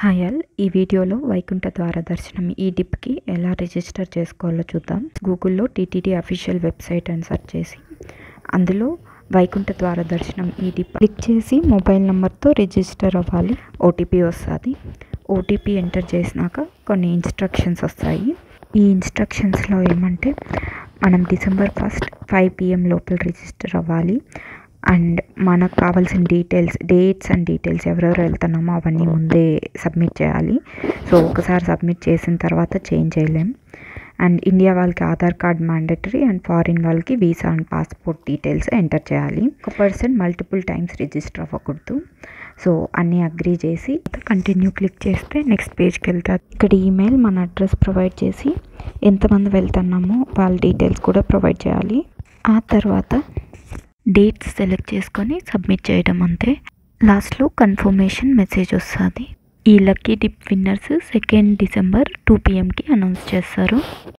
Hi all, ఈ వీడియోలో వైకుంఠ ద్వార దర్శనం ఈ డిప్కి ఎలా రిజిస్టర్ చేసుకోవాలో చూద్దాం. గూగుల్లో టీటీడీ అఫీషియల్ వెబ్సైట్ అని సెర్చ్ చేసి అందులో వైకుంఠ ద్వార దర్శనం ఈ డిప్ క్లిక్ చేసి మొబైల్ నెంబర్తో రిజిస్టర్ అవ్వాలి. ఓటీపీ వస్తుంది. ఓటీపీ ఎంటర్ చేసినాక కొన్ని ఇన్స్ట్రక్షన్స్ వస్తాయి. ఈ ఇన్స్ట్రక్షన్స్లో ఏమంటే మనం December 1 5 PM లోపల రిజిస్టర్ అవ్వాలి. అండ్ మనకు కావాల్సిన డేట్స్ అండ్ డీటెయిల్స్ ఎవరెవరు వెళ్తున్నామో అవన్నీ ముందే సబ్మిట్ చేయాలి. సో ఒకసారి సబ్మిట్ చేసిన తర్వాత చేంజ్ చేయలేం. అండ్ ఇండియా వాళ్ళకి Aadhaar card mandatory and foreign వాళ్ళకి visa and passport details enter చేయాలి. ఒక పర్సన్ మల్టిపుల్ టైమ్స్ రిజిస్టర్ అవ్వకూడదు. సో అన్నీ అగ్రీ చేసి కంటిన్యూ క్లిక్ చేస్తే నెక్స్ట్ పేజ్కి వెళ్తారు. ఇక్కడ ఈమెయిల్, మన అడ్రస్ ప్రొవైడ్ చేసి ఎంతమంది వెళ్తున్నామో వాళ్ళ డీటెయిల్స్ కూడా ప్రొవైడ్ చేయాలి. ఆ తర్వాత డేట్స్ సెలెక్ట్ చేసుకొని సబ్మిట్ చేయడం అంతే. లాస్ట్లో కన్ఫర్మేషన్ మెసేజ్ వస్తుంది. ఈ లక్కీ డిప్ విన్నర్స్ 2 December 2 PMకి అనౌన్స్ చేస్తారు.